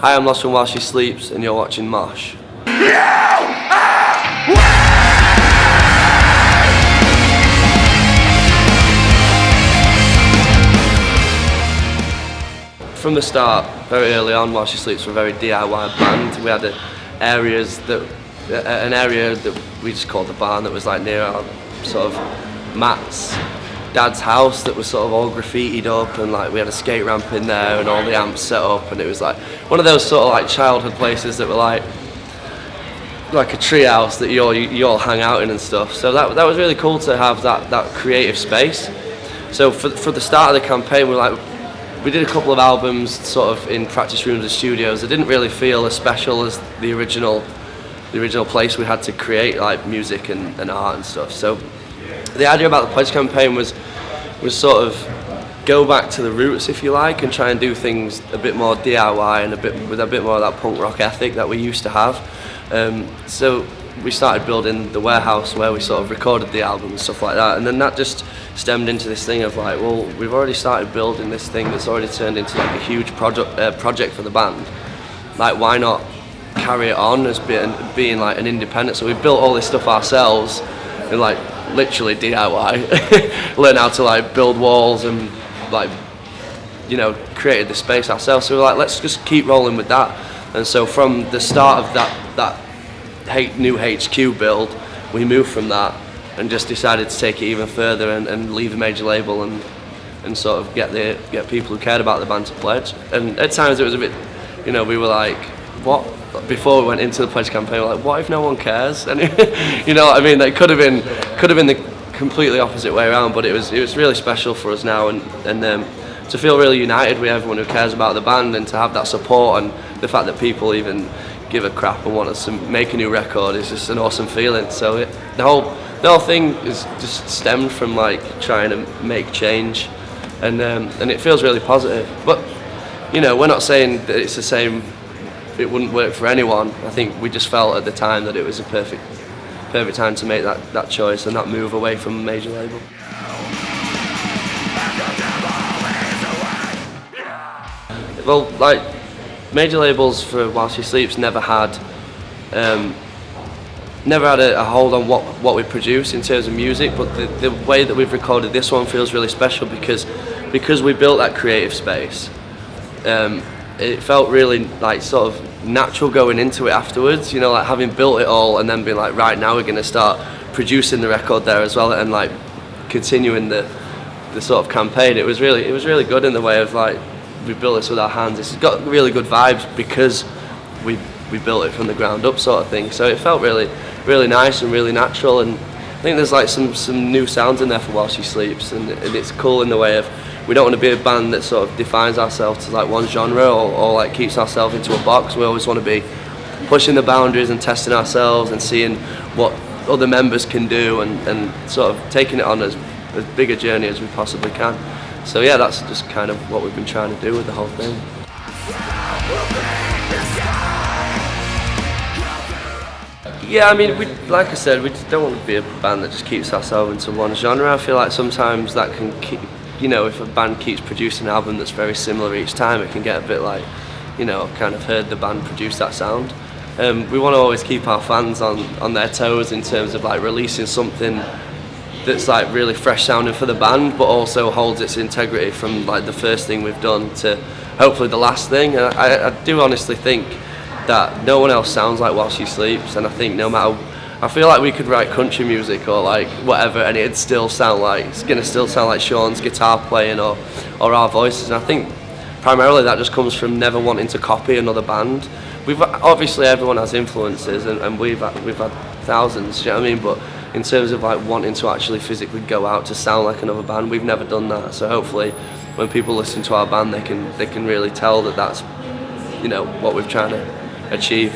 Hi, I'm Lost from While She Sleeps, and you're watching Moshhh. From the start, very early on, While She Sleeps were a very DIY band. We had an area that we just called the barn, that was like near our sort of Matt's dad's house, that was sort of all graffitied up, and like we had a skate ramp in there and all the amps set up, and it was like one of those sort of like childhood places that were like a tree house that you all hang out in and stuff. So that was really cool to have that creative space. So for the start of the campaign, we did a couple of albums sort of in practice rooms and studios. It didn't really feel as special as the original place we had to create like music and art and stuff. So the idea about the Pledge campaign was sort of go back to the roots, if you like, and try and do things a bit more DIY and with a bit more of that punk rock ethic that we used to have. So we started building the warehouse where we sort of recorded the album and stuff like that, and then that just stemmed into this thing of like, well, we've already started building this thing that's already turned into like a huge project for the band. Like, why not carry it on as being like an independent? So we built all this stuff ourselves and like literally DIY, learn how to like build walls and like, you know, created the space ourselves. So we're like, let's just keep rolling with that. And so from the start of that new HQ build, we moved from that and just decided to take it even further and leave a major label and sort of get people who cared about the band to pledge. And at times it was a bit, you know, we were like, what? Before we went into the pledge campaign, we were like, what if no one cares? And you know what I mean? That could have been the completely opposite way around, but it was really special for us now, and to feel really united with everyone who cares about the band, and to have that support, and the fact that people even give a crap and want us to make a new record is just an awesome feeling. So the whole thing is just stemmed from like trying to make change, and it feels really positive. But you know, we're not saying that it's the same. It wouldn't work for anyone. I think we just felt at the time that it was a perfect time to make that choice and that move away from a major label. Well, like, major labels for While She Sleeps never had a hold on what we produce in terms of music, but the way that we've recorded this one feels really special because we built that creative space. It felt really like sort of natural going into it afterwards, you know, like having built it all and then being like, right, now we're going to start producing the record there as well, and like continuing the sort of campaign. It was really good in the way of like, we built this with our hands. It's got really good vibes because we built it from the ground up, sort of thing. So it felt really nice and really natural, and I think there's like some new sounds in there for While She Sleeps, and it's cool in the way of, we don't want to be a band that sort of defines ourselves to like one genre or like keeps ourselves into a box. We always want to be pushing the boundaries and testing ourselves and seeing what other members can do, and sort of taking it on as big a journey as we possibly can. So yeah, that's just kind of what we've been trying to do with the whole thing. Yeah, I mean, like I said, we just don't want to be a band that just keeps ourselves into one genre. I feel like sometimes that can keep, you know, if a band keeps producing an album that's very similar each time, it can get a bit like, you know, I've kind of heard the band produce that sound. We want to always keep our fans on their toes in terms of like releasing something that's like really fresh sounding for the band, but also holds its integrity from like the first thing we've done to hopefully the last thing. And I do honestly think that no one else sounds like While She Sleeps, and I think I feel like we could write country music or like whatever, and it's gonna still sound like Sean's guitar playing or our voices. And I think primarily that just comes from never wanting to copy another band. Obviously everyone has influences, and we've had thousands, you know what I mean? But in terms of like wanting to actually physically go out to sound like another band, we've never done that. So hopefully when people listen to our band, they can really tell that that's, you know, what we're trying to achieve.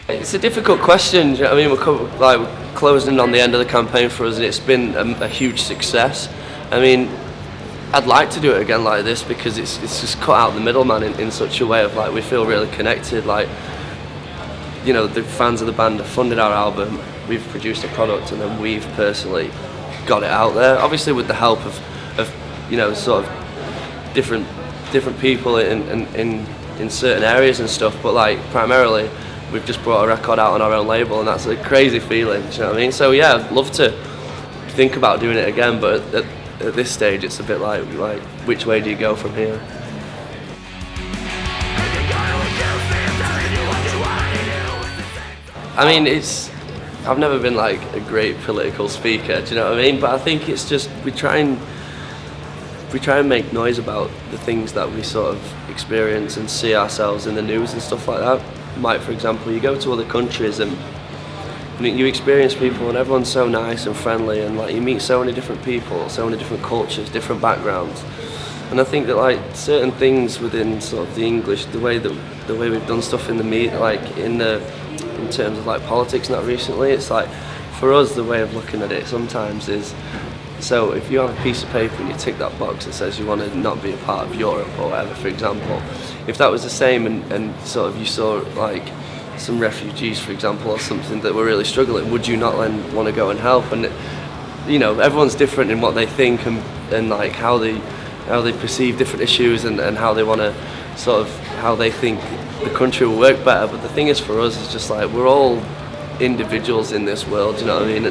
It's a difficult question. You know what I mean, we're closing on the end of the campaign for us, and it's been a huge success. I mean, I'd like to do it again like this because it's just cut out the middleman in such a way of like, we feel really connected. Like, you know, the fans of the band have funded our album, we've produced a product, and then we've personally got it out there. Obviously with the help of sort of different people in certain areas and stuff, but like primarily we've just brought a record out on our own label, and that's a crazy feeling, do you know what I mean? So yeah, I'd love to think about doing it again, but at this stage it's a bit like which way do you go from here? I mean, I've never been like a great political speaker, do you know what I mean? But I think it's just we try and make noise about the things that we sort of experience and see ourselves in the news and stuff like that. Like, for example, you go to other countries and you experience people and everyone's so nice and friendly, and like you meet so many different people, so many different cultures, different backgrounds. And I think that like certain things within sort of the English, the way we've done stuff in the media, like in terms of like politics, not recently, it's like for us the way of looking at it sometimes is, so if you have a piece of paper and you tick that box that says you want to not be a part of Europe or whatever, for example, if that was the same and sort of you saw like some refugees, for example, or something that were really struggling, would you not then want to go and help? And everyone's different in what they think and like how they perceive different issues and how they want to sort of how they think the country will work better. But the thing is, for us, it's just like we're all individuals in this world, you know what I mean?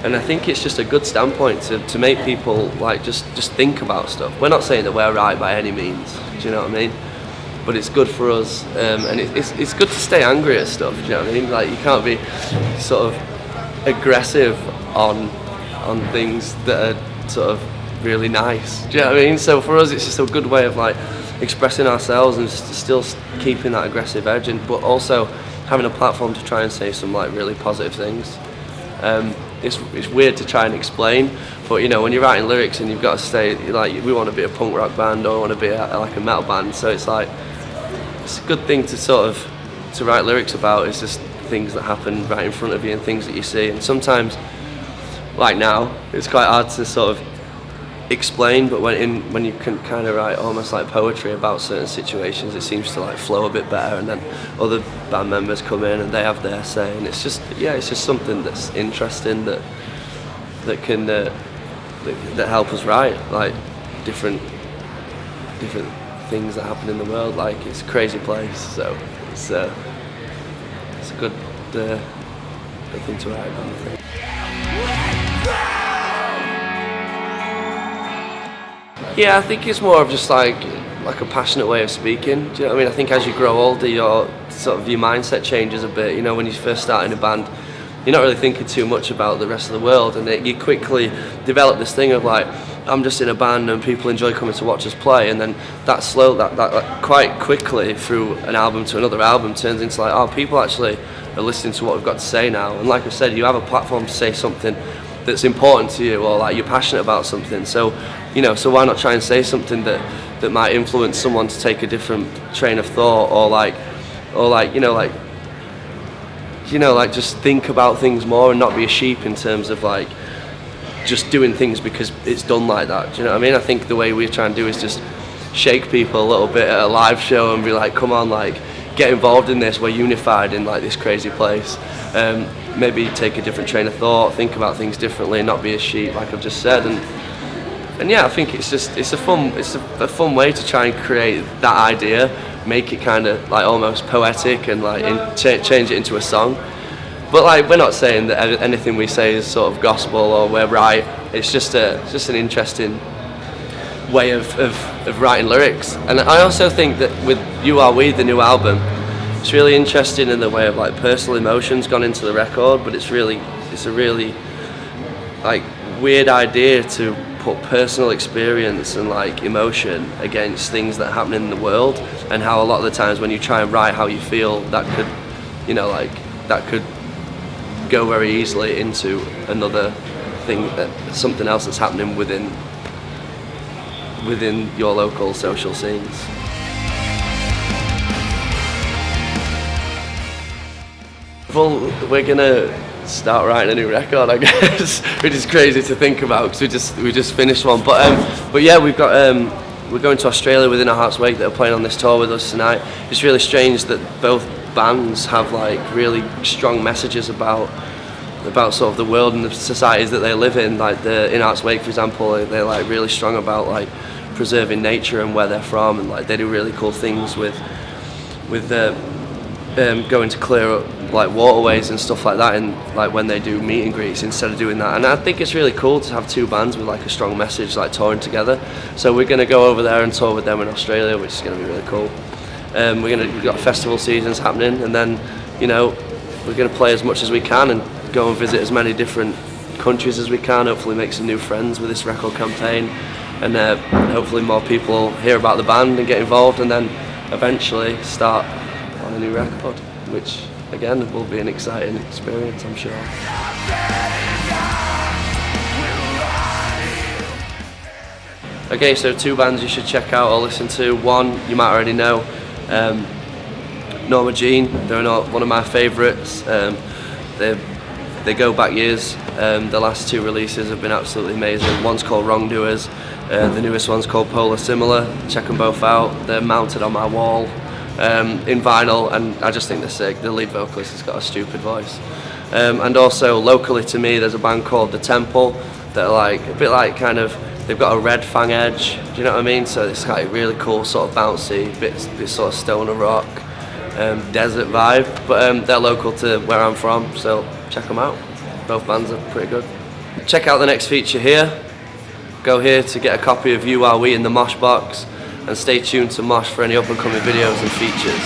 And I think it's just a good standpoint to make people like just think about stuff. We're not saying that we're right by any means, do you know what I mean? But it's good for us, and it's good to stay angry at stuff, do you know what I mean? Like you can't be sort of aggressive on things that are sort of really nice, do you know what I mean? So for us, it's just a good way of like expressing ourselves and still keeping that aggressive edge, but also having a platform to try and say some like really positive things. It's weird to try and explain, but when you're writing lyrics and you've got to say like we want to be a punk rock band or we want to be like a metal band, so it's like it's a good thing to sort of to write lyrics about. It's just things that happen right in front of you and things that you see, and sometimes like now it's quite hard to sort of explain, but when you can kind of write almost like poetry about certain situations, it seems to like flow a bit better, and then other band members come in and they have their say, and it's just something that's interesting that can that help us write like different things that happen in the world. Like it's a crazy place, so it's a good thing to write about, I think. Yeah, I think it's more of just like a passionate way of speaking. Do you know what I mean? I think as you grow older, your mindset changes a bit. When you first start in a band, you're not really thinking too much about the rest of the world, and you quickly develop this thing of like, I'm just in a band and people enjoy coming to watch us play, and then that quite quickly through an album to another album turns into like, oh, people actually are listening to what we've got to say now. And like I said, you have a platform to say something that's important to you, or like you're passionate about something, so why not try and say something that might influence someone to take a different train of thought, or just think about things more and not be a sheep in terms of like just doing things because it's done like that. Do you know what I mean? I think the way we try and do is just shake people a little bit at a live show and be like, come on, like get involved in this, we're unified in like this crazy place. Maybe take a different train of thought, think about things differently, and not be a sheep, like I've just said. And yeah, I think it's a fun way to try and create that idea, make it kind of like almost poetic and like change it into a song. But like we're not saying that anything we say is sort of gospel or we're right. It's just an interesting way of writing lyrics. And I also think that with You Are We, the new album, it's really interesting in the way of like personal emotions gone into the record, but it's a really like weird idea to put personal experience and like emotion against things that happen in the world, and how a lot of the times when you try and write how you feel, that could go very easily into another thing, something else that's happening within your local social scenes. Well, we're gonna start writing a new record, I guess, which is crazy to think about because we just finished one. But yeah, we're going to Australia within Our Heart's Wake that are playing on this tour with us tonight. It's really strange that both bands have like really strong messages about about sort of the world and the societies that they live in. Like in Arts Wake, for example, they're like really strong about like preserving nature and where they're from, and like they do really cool things with going to clear up like waterways and stuff like that, and like when they do meet and greets instead of doing that. And I think it's really cool to have two bands with like a strong message like touring together. So we're going to go over there and tour with them in Australia, which is going to be really cool. We've got festival seasons happening, and then we're going to play as much as we can and go and visit as many different countries as we can. Hopefully make some new friends with this record campaign, and hopefully more people hear about the band and get involved, and then eventually start on a new record, which again will be an exciting experience, I'm sure. Okay, so two bands you should check out or listen to. One you might already know, Norma Jean. They're not one of my favourites. They go back years. The last two releases have been absolutely amazing. One's called Wrongdoers, the newest one's called Polar Similar. Check them both out. They're mounted on my wall in vinyl, and I just think they're sick. The lead vocalist has got a stupid voice. And also locally to me, there's a band called The Temple that are like a bit like kind of, they've got a red fang edge. Do you know what I mean? So it's like really cool, sort of bouncy, bit sort of stoner rock, desert vibe. But they're local to where I'm from, so check them out. Both bands are pretty good. Check out the next feature here. Go here to get a copy of You Are We in the Moshhh box, and stay tuned to Moshhh for any up and coming videos and features.